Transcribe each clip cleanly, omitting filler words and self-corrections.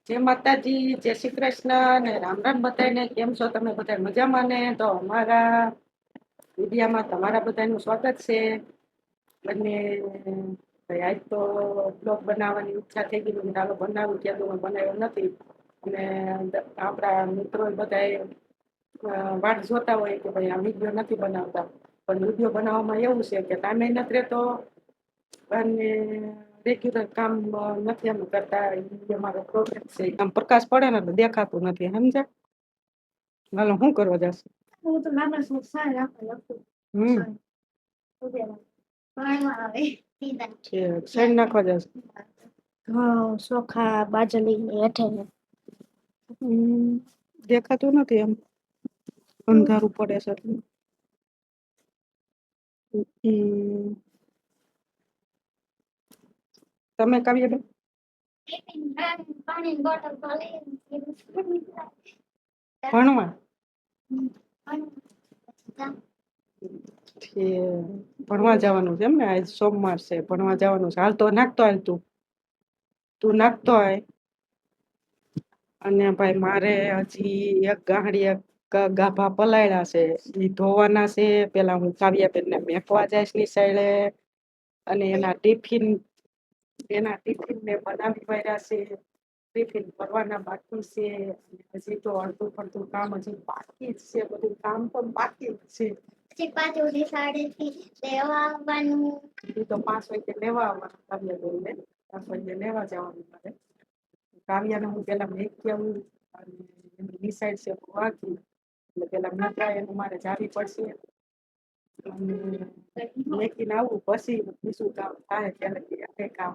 જય માતાજી, જય શ્રી કૃષ્ણ ને રામ રામ બધાને. કેમ છો તમે બધા મજામાં ને? તો અમારા વિડીયામાં તમારા બધાનું સ્વાગત છે. અને આજ તો બ્લોગ બનાવવાની ઈચ્છા થઈ ગઈ, ચાલો બનાવું, ત્યાં તો બનાવ્યો નથી. અને આપણા મિત્રો બધા વાટ જોતા હોય કે ભાઈ આ વિડીયો નથી બનાવતા, પણ વિડીયો બનાવવામાં એવું છે કે ટાઈમે નથી રહેતો અને રેગ્યુલર કામ નથી એમ કરતા. અમારો પ્રોબ્લેમ છે, આમ પ્રકાશ પડે ને તો દેખાતું નથી, સમજ્યા? હાલો, શું કરવા જશે? હું તો નાના છું, સાય રાખવા લખું. સાઈડ નાખવા જશે. હા, ચોખા બાજરી હેઠે. દેખાતું નથી, એમ અંધારું પડે છે એટલે. તમે કાવ્યબેન ભણવા ભણવા જવાનું છે એમ ને? આજ સોમવાર છે, ભણવા જવાનું છે. હાલ તો નાખતો, હાલ તું નાખતો હોય. અને ભાઈ મારે હજી એક ગાંહડી એક ગાભા પલાળ્યા છે, એ ધોવાના છે. પેલા હું કાવ્યાબેનને મેકવા જઈશ નિશાળે, અને એના ટિફિન મેં બનાવી વાળ્યા છે. ટિફિન ભરવાના બાકી છે. હજી તો અડધું પડધું કામ હજી બાકી જ છે, બધું કામ પણ બાકી જ છે. પછી પાછું નિશાળેથી લેવા આવવાનું. એ તો 5 વાગે લેવા આવવાનું. કાવ્યાબેનને 5 વાગે લેવા જવાનું મારે. કાવ્યાને હું પેલા મેકી આવું અને એની નિશાળ છે વાગી એટલે પેલા મેકવા એનું મારે જાવી પડશે. મેકીને આવું પછી બીજું કામ થાય ત્યારે કઈ કામ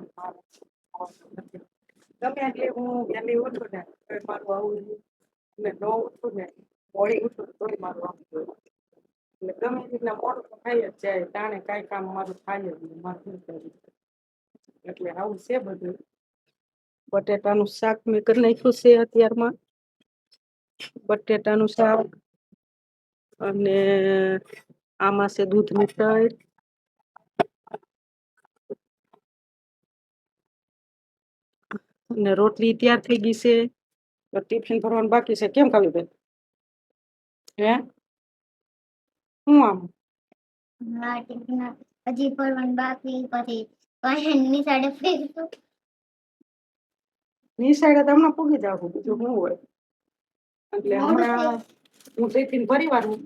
ગમે એટલે હું વહેલી ઉઠું ને મારું આવું અને ન ઉઠું ને મોડી ઉઠું તોય મારું આવું જોઈએ. એટલે ગમે તેટલા મોડું તો થાય જ જાય, ટાણે કાંઈ કામ મારું થાય જ નહીં, મારે શું કરવું. એટલે આવું છે બધું. બટેટાનું શાક મેં કરી નાખ્યું છે અત્યારમાં. બટેટાનું શાક અને આમાં છે દૂધની દહીં અને રોટલી તૈયાર થઈ ગઈ છે. તો ટિફિન ભરવાનું બાકી છે. કેમ કાવ્યબેન? હે હું આમ હા, ટિફિન હજી ભરવાનું બાકી. પછી નિશાળે ફેરતું. નિશાળે તો હમણાં પૂગી જાવ, બીજું શું હોય. એટલે હમણાં હું ટિફિન ભરી વાળું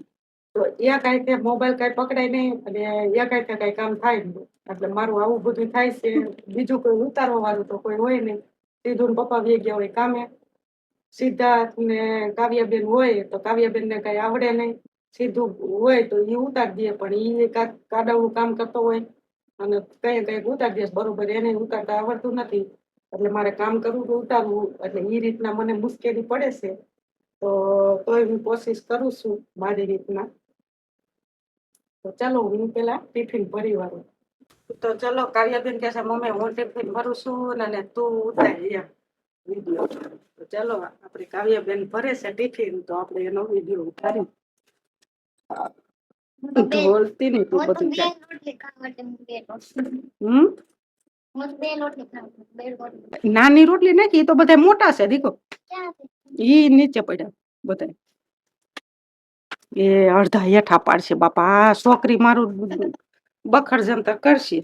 તો કઈ મોબાઈલ કઈ પકડાય નહીં અને કઈ કામ થાય નહીં. એટલે મારું આવું બધું થાય છે. બીજું કોઈ ઉતારવા વાળું તો કોઈ હોય નહીં. સીધું પપ્પા વે ગયા હોય કામે. સિદ્ધાર્થ ને કાવ્યાબેન હોય તો કાવ્યાબેનને કઈ આવડે નહીં. સીધું હોય તો એ ઉતારી દે, પણ એ કાડાવું કામ કરતો હોય અને કઈ ઉતારી દે બરોબર, એને ઉતારતા આવડતું નથી. એટલે મારે કામ કરવું તો ઉતારવું, એટલે એ રીતના મને મુશ્કેલી પડે છે. તો તોય હું કોશિશ કરું છું મારી રીતના. તો ચાલો હું પેલા ટિફિન ભરી વાળું. તો ચલો, કાવ્યાબેન કહે છે મમ્મી હું ટિફિન ભરું છું અને તું ઉતારી એમ વિડીયો. તો ચાલો, આપણે કાવ્યાબેન ભરે છે ટિફિન, તો આપણે એનો વિડીયો ઉતારી. બોલતી નહીં તું બધું નાની રોટલી નાખી તો બધા મોટા છે દીકો. ઈ નીચે પડ્યા બધા. એ અડધા હેઠા પાડશે બાપા. છોકરી મારું બખડ જમતા કરશે.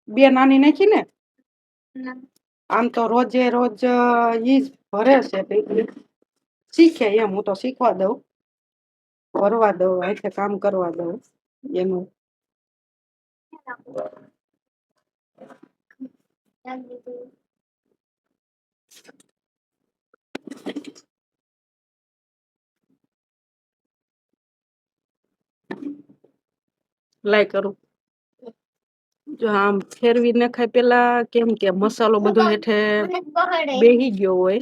બે નાની નાખી ને. આમ તો રોજે રોજ ઈ જ ભરે છે. શીખે એમ, હું તો શીખવા દઉં, ભરવા દઉં, એટલે કામ કરવા દઉં એનું. લાઈ કરું. જો આમ ફેરવી નખાય પેલા, કેમ કે મસાલો બધો હેઠે બેહી ગયો હોય.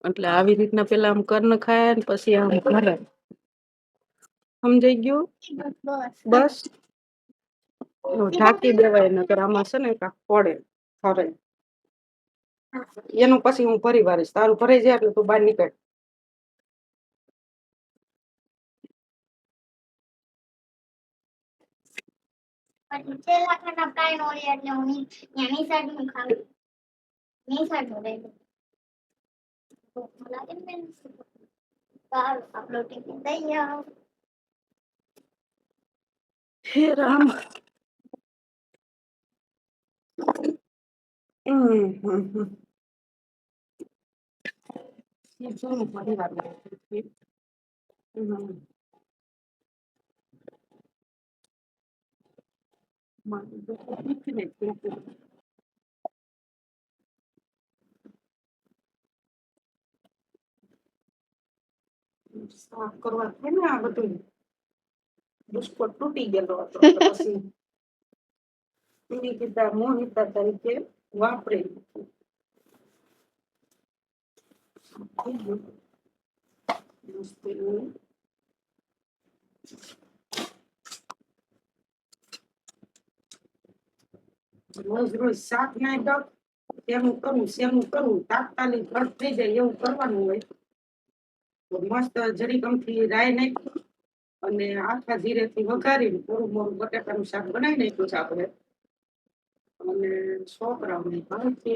એટલે આવી રીતના પેલા આમ કર નખાય ને પછી આમ ભરાય. સમજાઈ ગયું? બસ ઢાંકી દેવાય, નકર આમાં છે ને કાંક પડે ખરે. એનું પછી હું ભરી વારીશ. તારું ભરાઈ જાય એટલે તું બહાર નીકળ. પણ છેલ્લા ખાના કાંઈ ન હોય એટલે હું ત્યાંની સાઈડનું ખાઉં. ની સાઈડનું લઈ લઉં. ભૂખ લાગે ને બેન. સારું, આપણો ટિફિન તૈયાર. હે રામ. એ શું પરિવાર છે? મારું તો ટિફિન જ છે. સાફ કરવા થાય ને આ બધું બિસ્કોટ તૂટી ગયેલો હતો તો પછી એની કીધા મોહિતા તરીકે વાપરી રોજ રોજ શાક નાય દો શેનું કરવું તાત્કાલિક રદ થઈ જાય એવું કરવાનું હોય તો મસ્ત જરી ગમથી રાય નાખી અને આખા જીરેથી વઘારીને થોડું મોડું બટાકાનું શાક બનાવી નાખ્યું છે આપણે અને છોકરાઓને ભાવે છે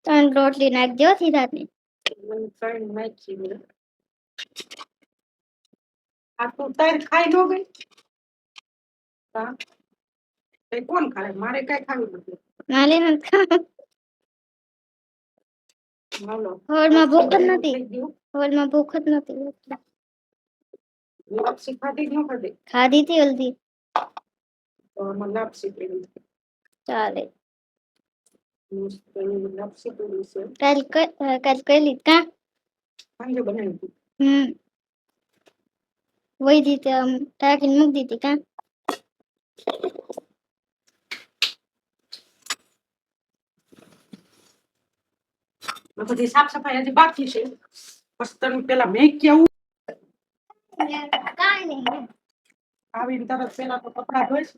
ત્રણ રોટલી નાખજો સીધાથી. મને ત્રણ નાખી મેં. આ તું તાર ખાઈ ન ગઈ હા એ કોણ ખાય મારે કઈ ખાવી નથી મારે નથી ખાવું. હાલો હોળમાં ભૂખ જ નથી. થઈ ગયું હોળમાં ભૂખ જ નથી. લાપસી ખાધી કે ન ખાધી ખાધી હતી હલ્દી. તો મને લાપસી પડી ચાલે. લાપસી પડી છે કાલ કઈ કા સાંજે બનાવી હતી વહી દીધી આમ ટાંકીને મૂકી દીધી કા બધી સાફ સફાઈ હજી બાકી છે પછી તમે પેલા મેં કેવું કાંઈ નહીં આવીને તરત પેલા તો કપડા ધોઈશ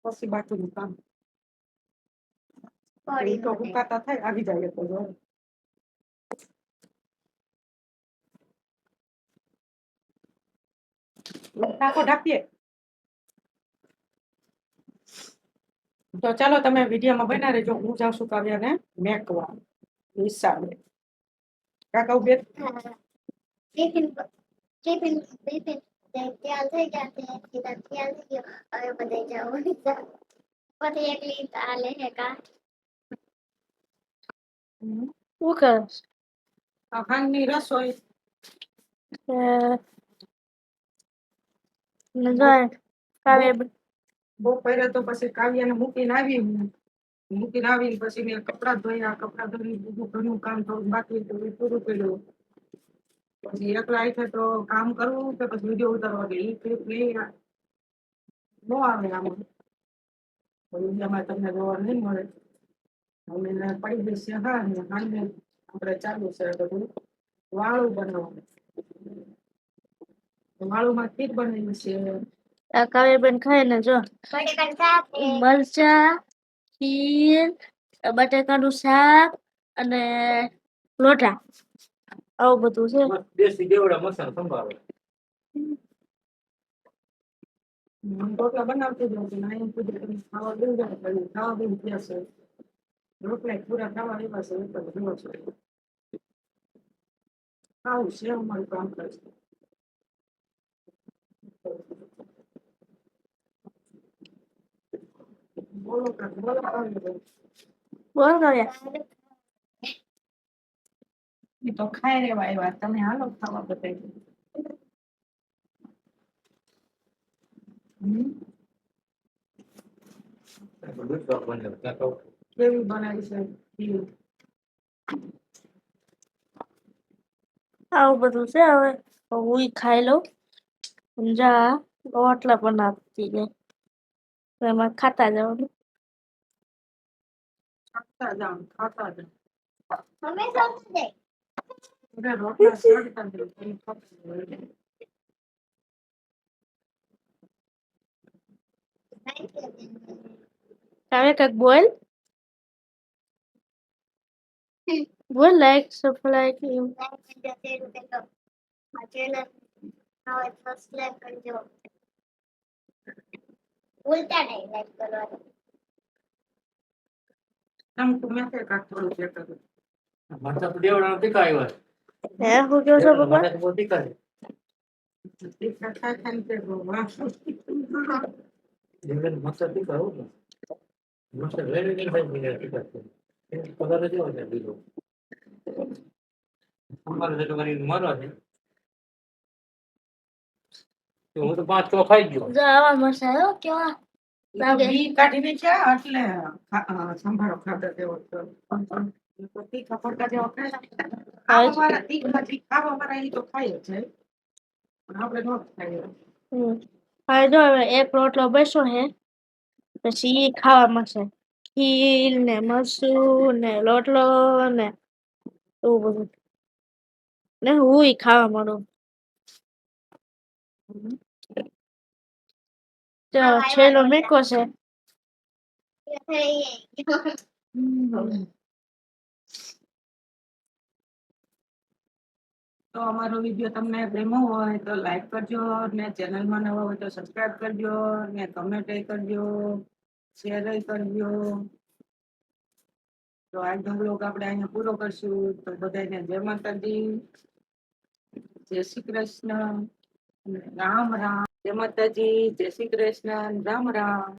પછી બાકીનું કામ એ તો હુકાતા થાય આવી જાય તો જો ટાંકો ઢાંકીએ તો ચાલો તમે વિડીયોમાં બના રહેજો હું જાઉં છું કાવ્યાને મેકવા હિસાબે કાકા ઉભે ટિફિન ટિફિન ટિફિન તૈયાર થઈ ગયા છે સીધા તૈયાર થઈ ગયો હવે બધે જવું પછી એકલી ચાલે હે કા શું કરસ ખાંડની રસોઈ નજાર કાવે બપોરે તો પછી કાવ્યાને મૂકીને આવીને પછી મેં કપડાં ધોઈને બીજું ઘરનું કામ થોડું બાકી હતું એ પૂરું કર્યું પછી એકલા આવીને તો કામ કરવું કે પછી વિડીયો ઉતારવા કે એ ક્લિપ નહીં ન આવે આમાં વિડીયોમાં તમને જોવા નહીં મળે અમે પડી જશે હા ને સાંજે આપણે ચાલુ છે બધું વાળું બનાવવાનું વાળુંમાં ખીર બનાવી છે આ કાવે બેન ખાય ને જો બટેકાનું શાક છે મરચા ખીર બટાકાનું શાક અને લોટા આવું બધું છે દેશી દેવડા મસાલો સંભાળો રોટલા બનાવતી જાઉં છું અહીં સુધી તમે ખાવા દઈ જાય ખાવા દઈ ત્યાં છે રોટલા પૂરા ખાવા એવા છે એ તો જુઓ છો ખાવું છે અમારું કામ કરે છે બોલો બોલ કાવ્યા એ તો ખાઈ રેવા આવ્યા તમે હાલો ખાવા બધા કેવી બનાવી છે ખીર આવું બધું છે હવે હું ખાઈ લઉં જા રોટલા બનાવતી જાય એમાં ખાતા જવાનું ખાતા જાઓ હંમેશા જાય રોટલા ચડતા જાય કાવે કઈક બોલ બોલ લાઈક સબસ્ક્રાઇબ એવું ચેનલ હવે સબસ્ક્રાઇબ કરજો ભૂલતા નહીં લાઈક કરવાનું આમ તું મેસેજ કાઢ થોડું ચેક કરું માથા પર દેવડા ટીકા આવ્યા હે શું કહો છો પપ્પા માથા પર ટીકા છે. ટીકા થાય થાય ને તે વાહ. દેવડા માથા ટીકા આવું ને માથા રેડી નહીં થાય ને ટીકા છે. એ પગાર જ એવો છે બીજો અમારે જેટલો કરીને મારવા છે તો હું તો 5 કિલો ખાઈ ગયો. જો આવા મસાલો કેવા ઈ તો બી કાઢીને ક્યાં એટલે સંભારો ખાધા જેવો તો ઈ તો તીખા પડતા જેવો ખાય ખાવાવાળા ખાવાવાળા ઈ તો ખાય જ છે પણ આપણે ન ખાઈએ હવે જો હવે એક રોટલો બસ્યો હે પછી ઈ ખાવામાં છે ખીર ને મરચું ને રોટલો ને એવું બધું ને હું ઈ ખાવા માંડું તો છેલ્લો મેકો છે તો અમારો વિડીયો તમને ગમ્યો હોય તો લાઈક કરજો ને ચેનલમાં નવા હોય તો સબસ્ક્રાઇબ કરજો ને કમેન્ટ કરજો શેર કરજો તો આજનો બ્લોગ આપણે અહીંયા પૂરો કરશું તો બધાને જય માતાજી જય શ્રી કૃષ્ણ અને રામ રામ જય માતાજી જય શ્રી કૃષ્ણ રામ રામ